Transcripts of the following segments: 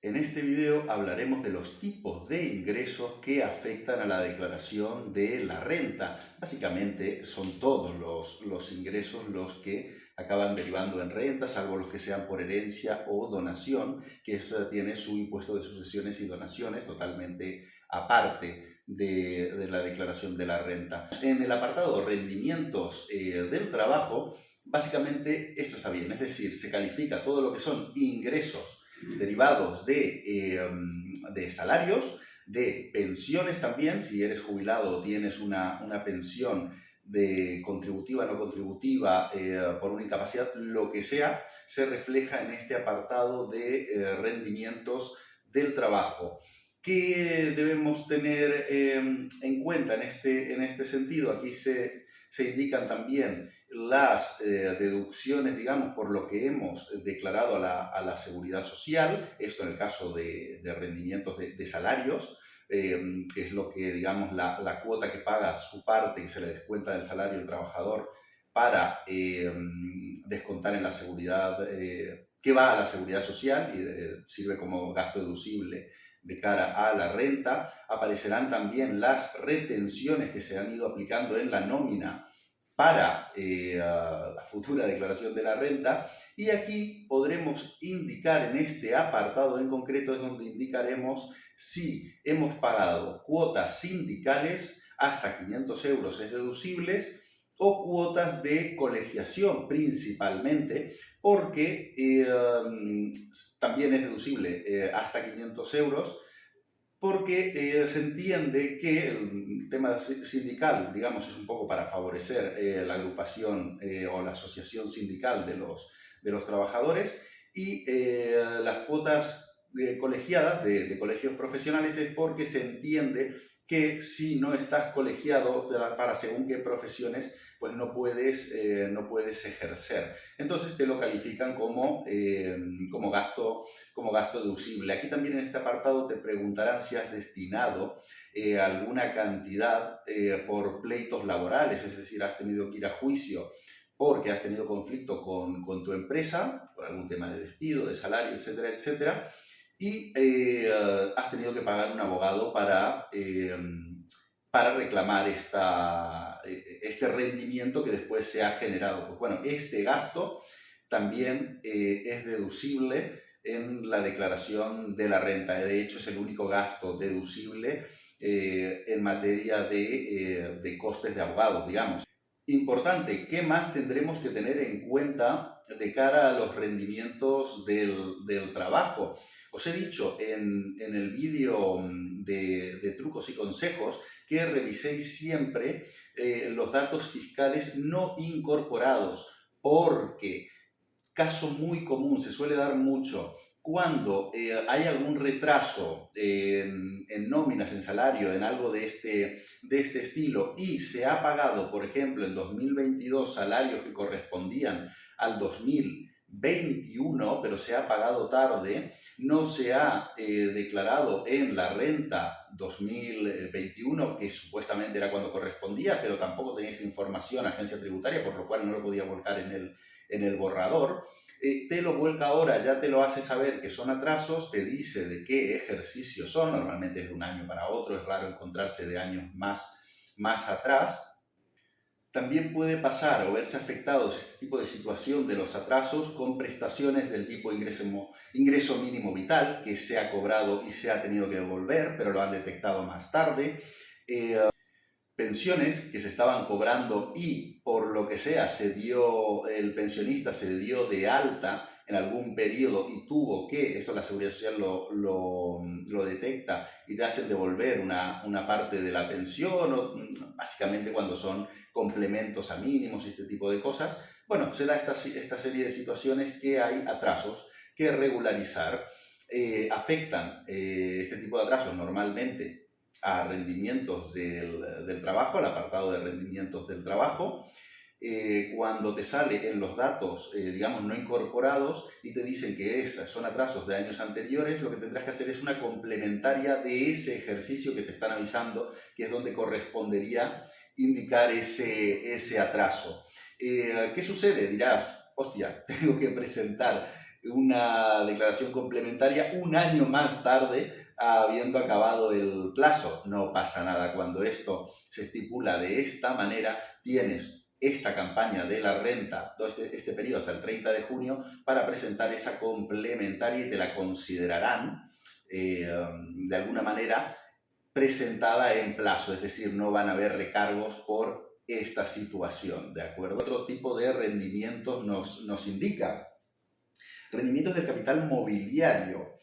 En este video hablaremos de los tipos de ingresos que afectan a la declaración de la renta. Básicamente son todos los ingresos los que acaban derivando en renta, salvo los que sean por herencia o donación, que esto ya tiene su impuesto de sucesiones y donaciones totalmente aparte de la declaración de la renta. En el apartado rendimientos del trabajo, básicamente esto está bien, es decir, se califica todo lo que son ingresos derivados de salarios, de pensiones también, si eres jubilado o tienes una pensión de contributiva, no contributiva, por una incapacidad, lo que sea, se refleja en este apartado de rendimientos del trabajo. ¿Qué debemos tener en cuenta en este sentido? Aquí se indican también las deducciones, digamos, por lo que hemos declarado a la seguridad social, esto en el caso de rendimientos de salarios, que es lo que, digamos, la cuota que paga su parte, que se le descuenta del salario del trabajador para descontar en la seguridad, que va a la seguridad social y sirve como gasto deducible de cara a la renta. Aparecerán también las retenciones que se han ido aplicando en la nómina para la futura declaración de la renta, y aquí podremos indicar en este apartado en concreto es donde indicaremos si hemos pagado cuotas sindicales hasta 500 euros es deducibles o cuotas de colegiación principalmente, porque también es deducible hasta 500 euros, porque se entiende que el tema sindical, digamos, es un poco para favorecer la agrupación o la asociación sindical de los trabajadores, y las cuotas colegiadas de colegios profesionales es porque se entiende que si no estás colegiado para según qué profesiones, pues no puedes ejercer. Entonces te lo califican como gasto deducible. Aquí también en este apartado te preguntarán si has destinado alguna cantidad por pleitos laborales, es decir, has tenido que ir a juicio porque has tenido conflicto con tu empresa, por algún tema de despido, de salario, etcétera, etcétera, y has tenido que pagar un abogado para reclamar este rendimiento que después se ha generado. Pues bueno, este gasto también es deducible en la declaración de la renta. De hecho, es el único gasto deducible en materia de costes de abogados, digamos. Importante, ¿qué más tendremos que tener en cuenta de cara a los rendimientos del trabajo? Os he dicho en el vídeo de trucos y consejos que reviséis siempre los datos fiscales no incorporados, porque caso muy común, se suele dar mucho, cuando hay algún retraso en nóminas, en salario, en algo de este estilo, y se ha pagado, por ejemplo, en 2022 salarios que correspondían al 2021, pero se ha pagado tarde, no se ha declarado en la renta 2021, que supuestamente era cuando correspondía, pero tampoco tenía esa información agencia tributaria, por lo cual no lo podía volcar en el borrador. Te lo vuelca ahora, ya te lo hace saber que son atrasos, te dice de qué ejercicios son, normalmente es de un año para otro, es raro encontrarse de años más atrás. También puede pasar o verse afectados este tipo de situación de los atrasos con prestaciones del tipo ingreso mínimo vital, que se ha cobrado y se ha tenido que devolver, pero lo han detectado más tarde. Pensiones que se estaban cobrando y por lo que sea el pensionista se dio de alta en algún periodo y tuvo que, esto la Seguridad Social lo detecta y te hacen devolver una parte de la pensión, o, básicamente cuando son complementos a mínimos y este tipo de cosas. Bueno, se da esta serie de situaciones que hay atrasos que regularizar. Afectan este tipo de atrasos normalmente a rendimientos del trabajo, al apartado de rendimientos del trabajo, cuando te sale en los datos, digamos, no incorporados y te dicen que son atrasos de años anteriores, lo que tendrás que hacer es una complementaria de ese ejercicio que te están avisando, que es donde correspondería indicar ese atraso. ¿Qué sucede? Dirás, hostia, tengo que presentar una declaración complementaria un año más tarde, habiendo acabado el plazo. No pasa nada. Cuando esto se estipula de esta manera, tienes esta campaña de la renta, todo este periodo hasta el 30 de junio, para presentar esa complementaria y te la considerarán de alguna manera presentada en plazo, es decir, no van a haber recargos por esta situación, ¿de acuerdo? Otro tipo de rendimientos nos indica rendimientos del capital mobiliario,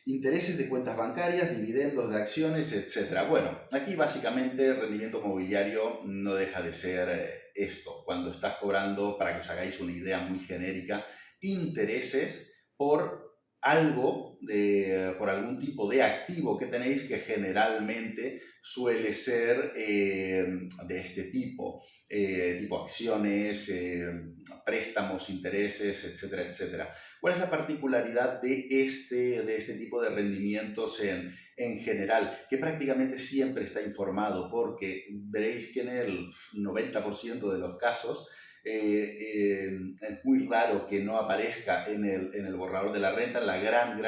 intereses de cuentas bancarias, dividendos de acciones, etc. Bueno, aquí básicamente rendimiento mobiliario no deja de ser esto, cuando estás cobrando, para que os hagáis una idea muy genérica, intereses por algo, por algún tipo de activo que tenéis que generalmente suele ser de este tipo, tipo acciones, préstamos, intereses, etcétera, etcétera. ¿Cuál es la particularidad de este tipo de rendimientos en general? Que prácticamente siempre está informado, porque veréis que en el 90% de los casos es muy raro que no aparezca en el borrador de la renta. La gran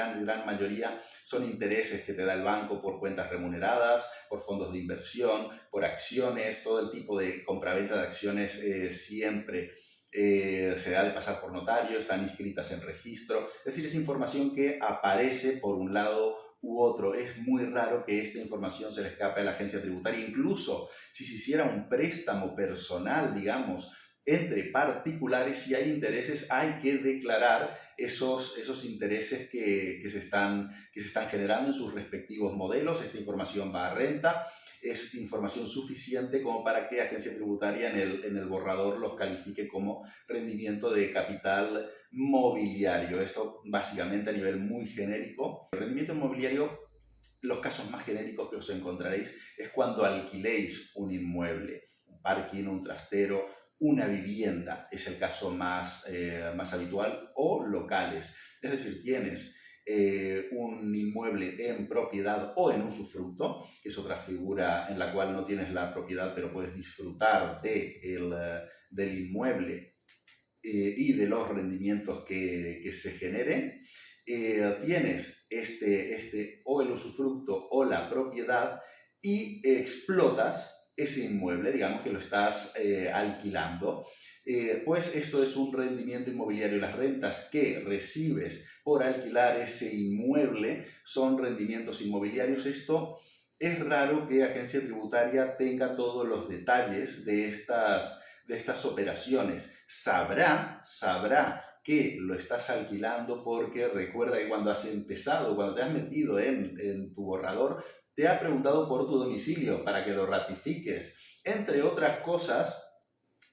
mayoría son intereses que te da el banco por cuentas remuneradas, por fondos de inversión, por acciones. Todo el tipo de compraventa de acciones siempre se da de pasar por notario, están inscritas en registro. Es decir, es información que aparece por un lado u otro. Es muy raro que esta información se le escape a la agencia tributaria. Incluso si se hiciera un préstamo personal, digamos, entre particulares, si hay intereses, hay que declarar esos intereses que se están generando en sus respectivos modelos. Esta información va a renta. Es información suficiente como para que agencia tributaria en el borrador los califique como rendimiento de capital mobiliario. Esto básicamente a nivel muy genérico. El rendimiento inmobiliario, los casos más genéricos que os encontraréis es cuando alquiléis un inmueble, un parking, un trastero, una vivienda, es el caso más habitual, o locales. Es decir, tienes un inmueble en propiedad o en usufructo, que es otra figura en la cual no tienes la propiedad, pero puedes disfrutar del inmueble y de los rendimientos que se generen. Tienes o el usufructo o la propiedad y explotas ese inmueble, digamos que lo estás alquilando. Pues esto es un rendimiento inmobiliario. Las rentas que recibes por alquilar ese inmueble son rendimientos inmobiliarios. Esto es raro que agencia tributaria tenga todos los detalles de estas operaciones. Sabrá que lo estás alquilando, porque recuerda que cuando has empezado, cuando te has metido en tu borrador, te ha preguntado por tu domicilio para que lo ratifiques. Entre otras cosas,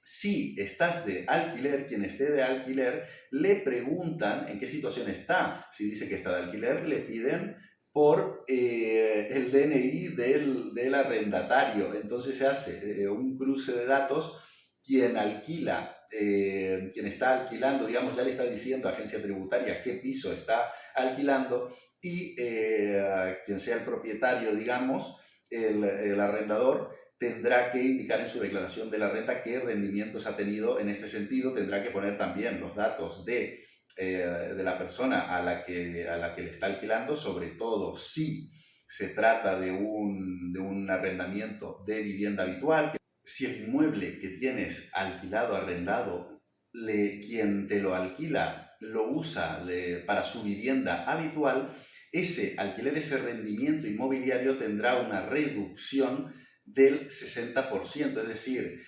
si estás de alquiler, quien esté de alquiler, le preguntan en qué situación está. Si dice que está de alquiler, le piden por el DNI del arrendatario. Entonces se hace un cruce de datos. Quien alquila, quien está alquilando, digamos, ya le está diciendo a agencia tributaria qué piso está alquilando, y quien sea el propietario, digamos, el arrendador, tendrá que indicar en su declaración de la renta qué rendimientos ha tenido. En este sentido, tendrá que poner también los datos de la persona a la que le está alquilando, sobre todo si se trata de un arrendamiento de vivienda habitual. Si el inmueble que tienes alquilado, arrendado, quien te lo alquila lo usa para su vivienda habitual, ese alquiler, ese rendimiento inmobiliario tendrá una reducción del 60%. Es decir,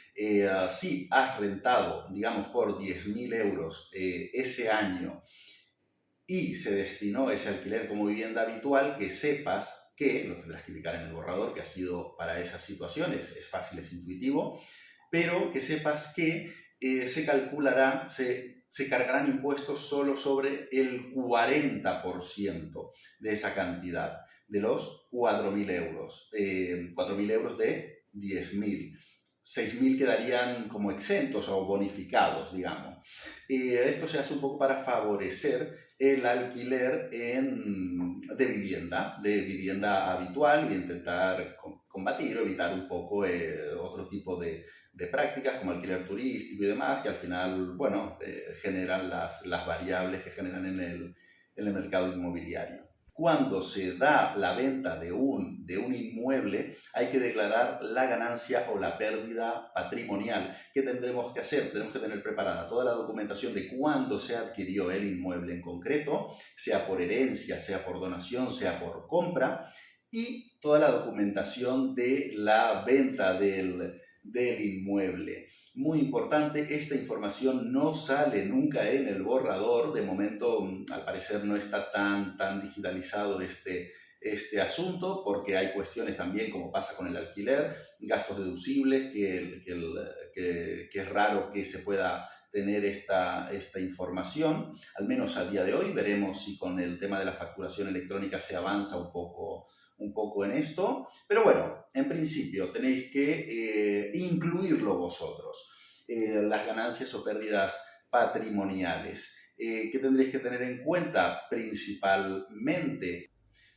si has rentado, digamos, por 10.000 euros ese año y se destinó ese alquiler como vivienda habitual, que sepas que, lo tendrás que indicar en el borrador, que ha sido para esas situaciones, es fácil, es intuitivo, pero que sepas que se calculará, se cargarán impuestos solo sobre el 40% de esa cantidad, de los 4.000 euros. 4.000 euros de 10.000. 6.000 quedarían como exentos o bonificados, digamos. Esto se hace un poco para favorecer el alquiler de vivienda habitual, y intentar combatir o evitar un poco otro tipo de prácticas como alquiler turístico y demás, que al final, bueno, generan las variables que generan en el mercado inmobiliario. Cuando se da la venta de un inmueble, hay que declarar la ganancia o la pérdida patrimonial. ¿Qué tendremos que hacer? Tenemos que tener preparada toda la documentación de cuándo se adquirió el inmueble en concreto, sea por herencia, sea por donación, sea por compra, y toda la documentación de la venta del inmueble. Muy importante, esta información no sale nunca en el borrador. De momento, al parecer, no está tan digitalizado este asunto, porque hay cuestiones también, como pasa con el alquiler, gastos deducibles, que es raro que se pueda tener esta información, al menos a día de hoy. Veremos si con el tema de la facturación electrónica se avanza un poco en esto, pero bueno, en principio tenéis que incluirlo vosotros, las ganancias o pérdidas patrimoniales. ¿Qué tendréis que tener en cuenta? Principalmente,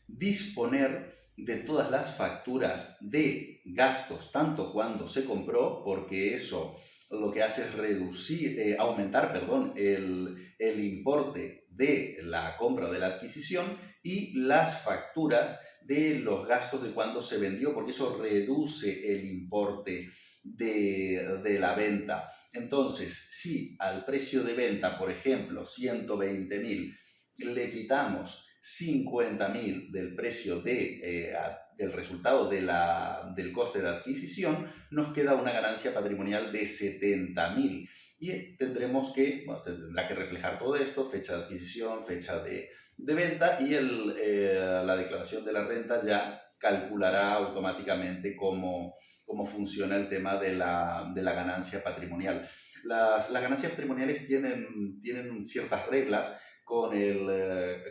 disponer de todas las facturas de gastos, tanto cuando se compró, porque eso lo que hace es aumentar el importe de la compra o de la adquisición, y las facturas de los gastos de cuando se vendió, porque eso reduce el importe de la venta. Entonces, si al precio de venta, por ejemplo, 120.000, le quitamos 50.000 del precio del resultado del coste de adquisición, nos queda una ganancia patrimonial de 70.000. Y tendrá que reflejar todo esto: fecha de adquisición, fecha de venta, y la declaración de la renta ya calculará automáticamente cómo funciona el tema de la ganancia patrimonial. Las ganancias patrimoniales tienen ciertas reglas con el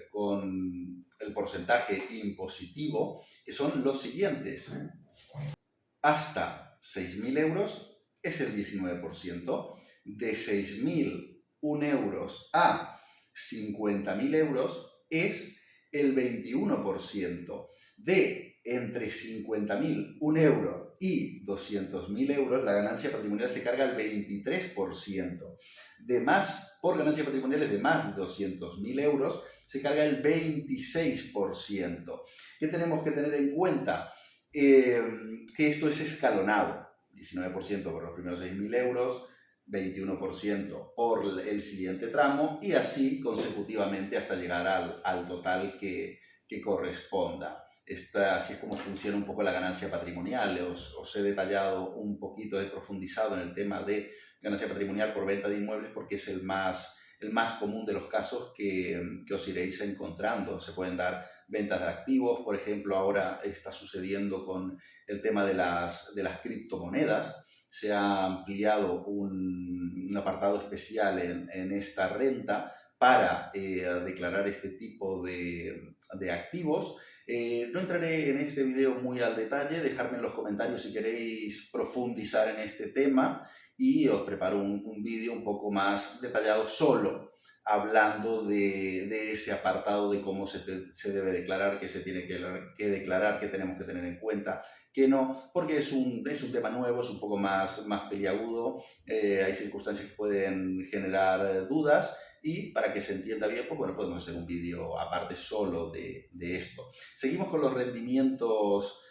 porcentaje impositivo, que son los siguientes. Hasta 6.000 euros es el 19%, de 6.001 euros a 50.000 euros es el 21%, de entre 50.001 euros y 200.000 euros la ganancia patrimonial se carga al 23%. Por ganancias patrimoniales de más de 200.000 euros se carga el 26%. ¿Qué tenemos que tener en cuenta? Que esto es escalonado: 19% por los primeros 6.000 euros, 21% por el siguiente tramo, y así consecutivamente hasta llegar al total que corresponda. Así es como funciona un poco la ganancia patrimonial. Os he detallado un poquito, he profundizado en el tema de ganancia patrimonial por venta de inmuebles, porque es el más común de los casos que os iréis encontrando. Se pueden dar ventas de activos, por ejemplo. Ahora está sucediendo con el tema de las criptomonedas. Se ha ampliado un apartado especial en esta renta para declarar este tipo de activos. No entraré en este video muy al detalle. Dejadme en los comentarios si queréis profundizar en este tema, y os preparo un vídeo un poco más detallado, solo hablando de ese apartado de cómo se debe declarar, qué se tiene que declarar, qué tenemos que tener en cuenta, qué no, porque es un tema nuevo, es un poco más peliagudo, hay circunstancias que pueden generar dudas, y para que se entienda bien, pues bueno, podemos hacer un vídeo aparte solo de esto. Seguimos con los rendimientos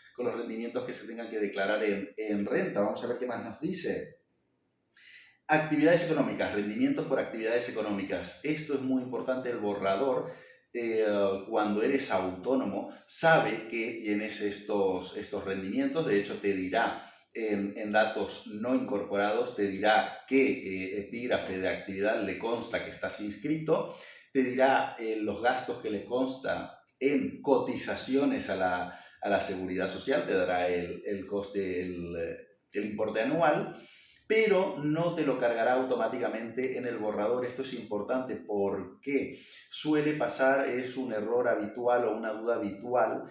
que se tengan que declarar en renta. Vamos a ver qué más nos dice. Actividades económicas, rendimientos por actividades económicas. Esto es muy importante. El borrador, cuando eres autónomo, sabe que tienes estos rendimientos. De hecho, te dirá en datos no incorporados, te dirá qué epígrafe de actividad le consta que estás inscrito, te dirá los gastos que le consta en cotizaciones a la seguridad social, te dará el coste, el importe anual, pero no te lo cargará automáticamente en el borrador. Esto es importante porque suele pasar, es un error habitual o una duda habitual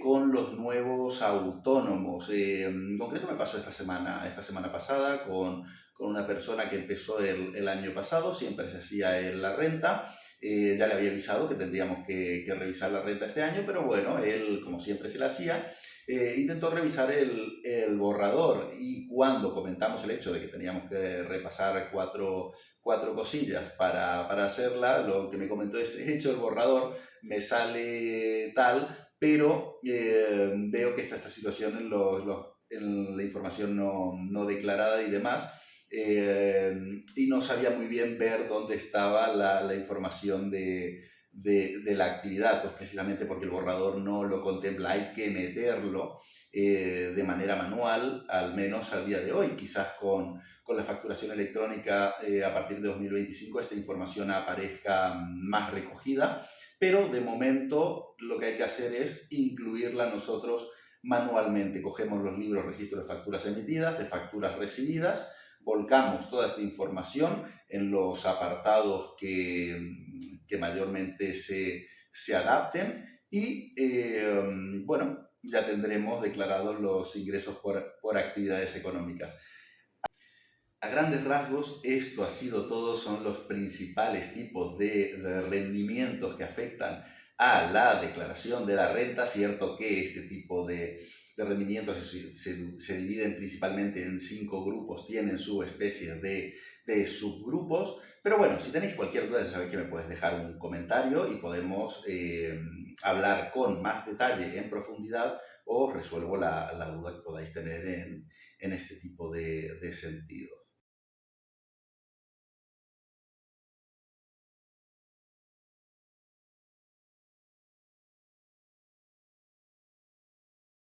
con los nuevos autónomos. En concreto me pasó esta semana pasada con una persona que empezó el año pasado. Siempre se hacía la renta. Ya le había avisado que tendríamos que revisar la renta este año, pero bueno, él, como siempre, se la hacía. intentó revisar el borrador y cuando comentamos el hecho de que teníamos que repasar cuatro cosillas para hacerla, lo que me comentó es, he hecho el borrador, me sale tal, pero veo que está esta situación en la información no declarada y demás, y no sabía muy bien ver dónde estaba la información de la actividad, pues precisamente porque el borrador no lo contempla, hay que meterlo de manera manual, al menos al día de hoy. Quizás con la facturación electrónica a partir de 2025 esta información aparezca más recogida, pero de momento lo que hay que hacer es incluirla nosotros manualmente. Cogemos los libros registro de facturas emitidas, de facturas recibidas, volcamos toda esta información en los apartados que mayormente se adapten y, bueno, ya tendremos declarados los ingresos por actividades económicas. A grandes rasgos, esto ha sido todo, son los principales tipos de rendimientos que afectan a la declaración de la renta. Cierto que este tipo de rendimientos se dividen principalmente en 5 grupos, tienen su especie de subgrupos, pero bueno, si tenéis cualquier duda ya sabéis que me puedes dejar un comentario y podemos hablar con más detalle en profundidad o resuelvo la duda que podáis tener en este tipo de sentidos.